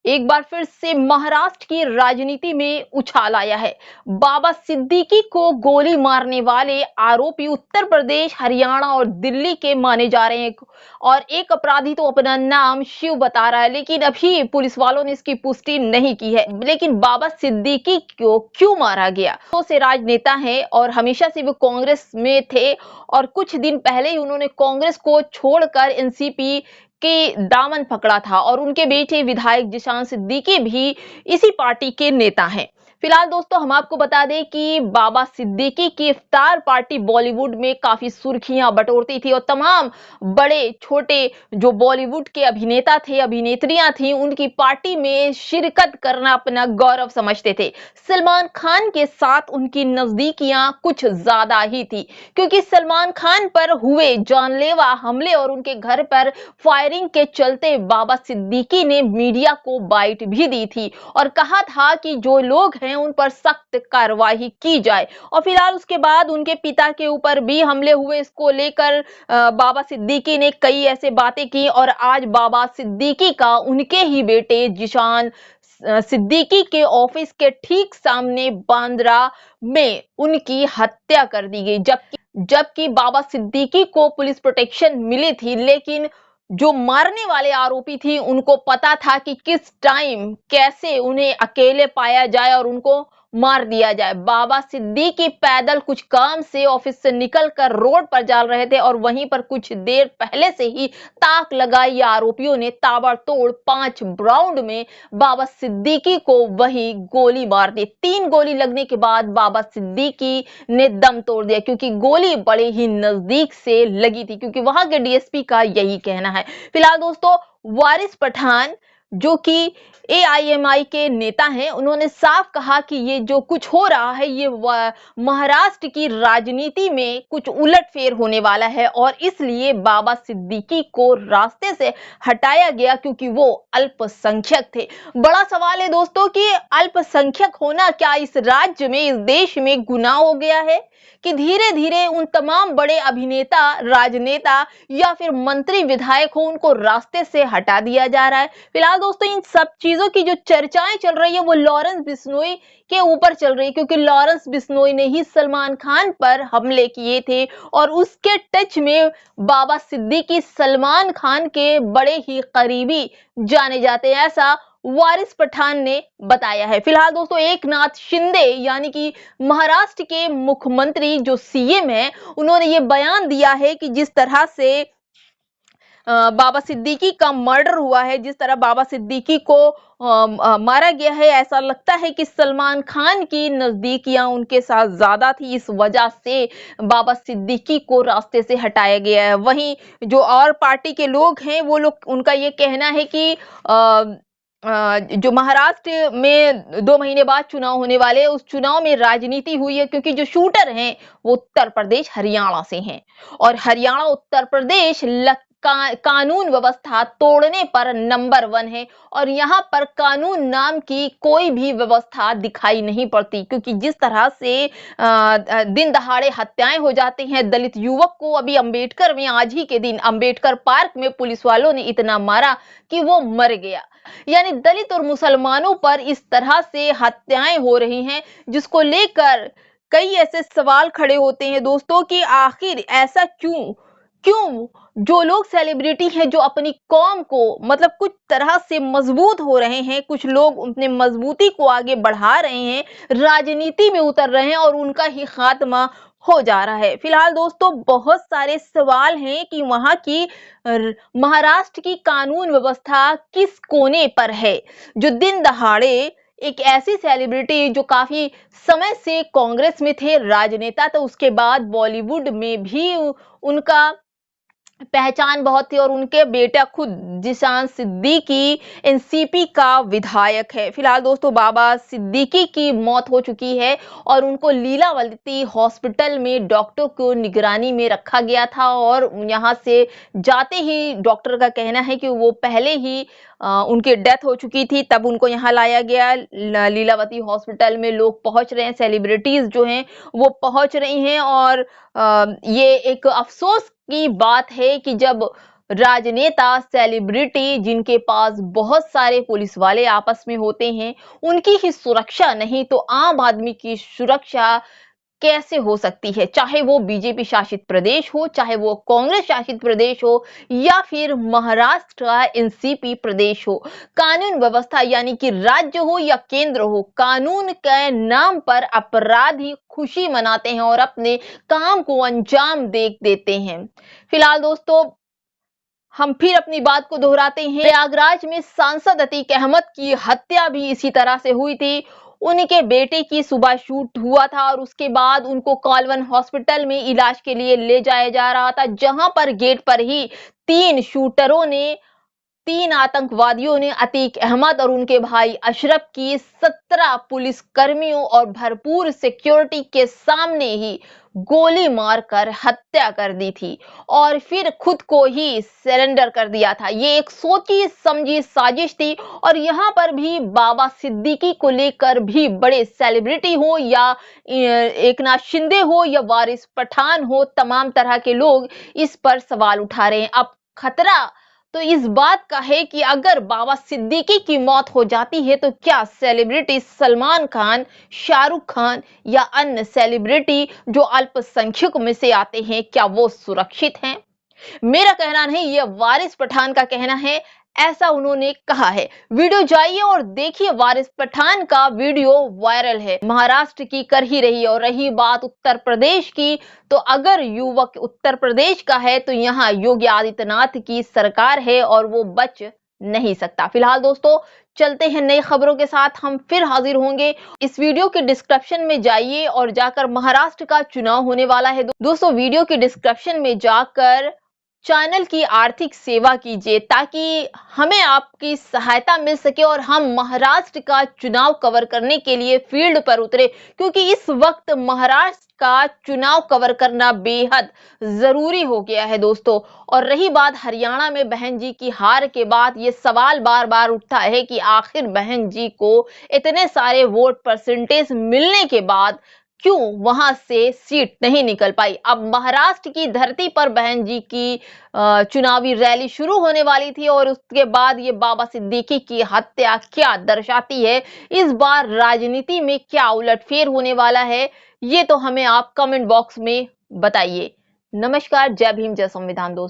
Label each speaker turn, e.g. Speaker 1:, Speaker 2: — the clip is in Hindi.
Speaker 1: एक बार फिर से महाराष्ट्र की राजनीति में उछाल आया है। बाबा सिद्दीकी को गोली मारने वाले आरोपी उत्तर प्रदेश, हरियाणा और दिल्ली के माने जा रहे हैं और एक अपराधी तो अपना नाम शिव बता रहा है, लेकिन अभी पुलिस वालों ने इसकी पुष्टि नहीं की है। लेकिन बाबा सिद्दीकी को क्यों मारा गया? तो से राजनेता हैं और हमेशा से वो कांग्रेस में थे और कुछ दिन पहले ही उन्होंने कांग्रेस को छोड़कर एनसीपी के दामन पकड़ा था और उनके बेटे विधायक जिशान सिद्दीकी भी इसी पार्टी के नेता हैं। फिलहाल दोस्तों हम आपको बता दें कि बाबा सिद्दीकी की इफ्तार पार्टी बॉलीवुड में काफी सुर्खियां बटोरती थी और तमाम बड़े छोटे जो बॉलीवुड के अभिनेता थे, अभिनेत्रियां थी, उनकी पार्टी में शिरकत करना अपना गौरव समझते थे। सलमान खान के साथ उनकी नजदीकियां कुछ ज्यादा ही थी, क्योंकि सलमान खान पर हुए जानलेवा हमले और उनके घर पर फायरिंग के चलते बाबा सिद्दीकी ने मीडिया को बाइट भी दी थी और कहा था कि जो लोग हैं उन पर सख्त कार्रवाई की जाए। और फिलहाल उसके बाद उनके पिता के ऊपर भी हमले हुए। इसको लेकर बाबा सिद्दीकी ने कई ऐसे बातें की और आज बाबा सिद्दीकी का उनके ही बेटे जिशान सिद्दीकी के ऑफिस के ठीक सामने बांद्रा में उनकी हत्या कर दी गई। जबकि बाबा सिद्दीकी को पुलिस प्रोटेक्शन मिली थी, लेकिन जो मारने वाले आरोपी थी उनको पता था कि किस टाइम कैसे उन्हें अकेले पाया जाए और उनको मार दिया जाए। बाबा सिद्दीकी पैदल कुछ काम से ऑफिस से निकलकर रोड पर जा रहे थे और वहीं पर कुछ देर पहले से ही ताक लगाई आरोपियों ने ताबड़तोड़ 5 राउंड में बाबा सिद्दीकी को वही गोली मार दी। 3 गोली लगने के बाद बाबा सिद्दीकी ने दम तोड़ दिया, क्योंकि गोली बड़े ही नजदीक से लगी थी, क्योंकि वहां के डीएसपी का यही कहना है। फिलहाल दोस्तों वारिस पठान जो कि एआईएमआई के नेता हैं, उन्होंने साफ कहा कि ये जो कुछ हो रहा है ये महाराष्ट्र की राजनीति में कुछ उलटफेर होने वाला है और इसलिए बाबा सिद्दीकी को रास्ते से हटाया गया क्योंकि वो अल्पसंख्यक थे। बड़ा सवाल है दोस्तों कि अल्पसंख्यक होना क्या इस राज्य में, इस देश में गुनाह हो गया है कि धीरे धीरे उन तमाम बड़े अभिनेता, राजनेता या फिर मंत्री, विधायक हो, उनको रास्ते से हटा दिया जा रहा है। फिलहाल दोस्तों इन सब चीजों की जो चर्चाएं चल रही है वो लॉरेंस बिश्नोई के ऊपर चल रही है, क्योंकि लॉरेंस बिश्नोई ने ही सलमान खान पर हमले किए थे और उसके टच में बाबा सिद्दीकी सलमान खान के बड़े ही करीबी जाने जाते हैं, ऐसा वारिस पठान ने बताया है। फिलहाल दोस्तों एकनाथ शिंदे यानी कि महाराष्ट्र के मुख्यमंत्री जो सीएम है, उन्होंने ये बयान दिया है कि जिस तरह से बाबा सिद्दीकी का मर्डर हुआ है, जिस तरह बाबा सिद्दीकी को मारा गया है, ऐसा लगता है कि सलमान खान की नजदीकियां उनके साथ ज्यादा थी, इस वजह से बाबा सिद्दीकी को रास्ते से हटाया गया है। वहीं जो और पार्टी के लोग हैं वो लोग, उनका ये कहना है कि जो महाराष्ट्र में 2 महीने बाद चुनाव होने वाले, उस चुनाव में राजनीति हुई है, क्योंकि जो शूटर हैं वो उत्तर प्रदेश, हरियाणा से हैं और हरियाणा, उत्तर प्रदेश कानून व्यवस्था तोड़ने पर नंबर 1 है और यहाँ पर कानून नाम की कोई भी व्यवस्था दिखाई नहीं पड़ती, क्योंकि जिस तरह से दिन दहाड़े हत्याएं हो जाती हैं। दलित युवक को अभी अंबेडकर में आज ही के दिन अंबेडकर पार्क में पुलिस वालों ने इतना मारा कि वो मर गया। यानी दलित और मुसलमानों पर इस तरह से हत्याएं हो रही हैं, जिसको लेकर कई ऐसे सवाल खड़े होते हैं दोस्तों कि आखिर ऐसा क्यों जो लोग सेलिब्रिटी हैं, जो अपनी कौम को मतलब कुछ तरह से मजबूत हो रहे हैं, कुछ लोग अपने मजबूती को आगे बढ़ा रहे हैं, राजनीति में उतर रहे हैं और उनका ही खात्मा हो जा रहा है। फिलहाल दोस्तों बहुत सारे सवाल हैं कि वहां की महाराष्ट्र की कानून व्यवस्था किस कोने पर है। जो दिन दहाड़े एक ऐसी सेलिब्रिटी जो काफी समय से कांग्रेस में थे, राजनेता, तो उसके बाद बॉलीवुड में भी उनका पहचान बहुत थी और उनके बेटा खुद जिशान सिद्दीकी एनसीपी का विधायक है। फिलहाल दोस्तों बाबा सिद्दीकी की मौत हो चुकी है और उनको लीलावती हॉस्पिटल में डॉक्टर को निगरानी में रखा गया था और यहाँ से जाते ही डॉक्टर का कहना है कि वो पहले ही उनकी डेथ हो चुकी थी, तब उनको यहाँ लाया गया। लीलावती हॉस्पिटल में लोग पहुंच रहे हैं, सेलिब्रिटीज जो हैं वो पहुंच रही हैं और ये एक अफसोस की बात है कि जब राजनेता, सेलिब्रिटी जिनके पास बहुत सारे पुलिस वाले आपस में होते हैं, उनकी ही सुरक्षा नहीं तो आम आदमी की सुरक्षा कैसे हो सकती है? चाहे वो बीजेपी शासित प्रदेश हो, चाहे वो कांग्रेस शासित प्रदेश हो या फिर महाराष्ट्र का एनसीपी प्रदेश हो। कानून व्यवस्था यानी कि राज्य हो या केंद्र हो, कानून के नाम पर अपराधी खुशी मनाते हैं और अपने काम को अंजाम दे देते हैं। फिलहाल दोस्तों, हम फिर अपनी बात को दोहराते हैं। प्रयागराज में सांसद अतीक अहमद की हत्या भी इसी तरह से हुई थी। उनके बेटे की सुबह शूट हुआ था और उसके बाद उनको कॉलवन हॉस्पिटल में इलाज के लिए ले जाया जा रहा था, जहां पर गेट पर ही 3 आतंकवादियों ने अतीक अहमद और उनके भाई अशरफ की 17 पुलिस कर्मियों और भरपूर सिक्योरिटी के सामने ही गोली मारकर हत्या कर दी थी और फिर खुद को ही सरेंडर कर दिया था। ये एक सोची समझी साजिश थी और यहाँ पर भी बाबा सिद्दीकी को लेकर भी बड़े सेलिब्रिटी हो या एकनाथ शिंदे हो या वारिस पठान हो, तमाम तरह के लोग इस पर सवाल उठा रहे हैं। अब खतरा तो इस बात का है कि अगर बाबा सिद्दीकी की मौत हो जाती है तो क्या सेलिब्रिटी सलमान खान, शाहरुख खान या अन्य सेलिब्रिटी जो अल्पसंख्यक में से आते हैं, क्या वो सुरक्षित हैं? मेरा कहना नहीं, ये वारिस पठान का कहना है, ऐसा उन्होंने कहा है। वीडियो जाइए और देखिए, वारिस पठान का वीडियो वायरल है। महाराष्ट्र की कर ही रही है। और रही बात उत्तर प्रदेश की, तो अगर युवक उत्तर प्रदेश का है तो यहाँ योगी आदित्यनाथ की सरकार है और वो बच नहीं सकता। फिलहाल दोस्तों, चलते हैं नई खबरों के साथ, हम फिर हाजिर होंगे। इस वीडियो के डिस्क्रिप्शन में जाइए और जाकर महाराष्ट्र का चुनाव होने वाला है दोस्तों, वीडियो के डिस्क्रिप्शन में जाकर चैनल की आर्थिक सेवा कीजिए ताकि हमें आपकी सहायता मिल सके और हम महाराष्ट्र का चुनाव कवर करने के लिए फील्ड पर उतरे, क्योंकि इस वक्त महाराष्ट्र का चुनाव कवर करना बेहद जरूरी हो गया है दोस्तों। और रही बात हरियाणा में बहन जी की हार के बाद, ये सवाल बार बार उठता है कि आखिर बहन जी को इतने सारे वोट परसेंटेज मिलने के बाद क्यों वहां से सीट नहीं निकल पाई। अब महाराष्ट्र की धरती पर बहन जी की चुनावी रैली शुरू होने वाली थी और उसके बाद ये बाबा सिद्दीकी की हत्या क्या दर्शाती है, इस बार राजनीति में क्या उलटफेर होने वाला है, ये तो हमें आप कमेंट बॉक्स में बताइए। नमस्कार, जय भीम, जय संविधान दोस्तों।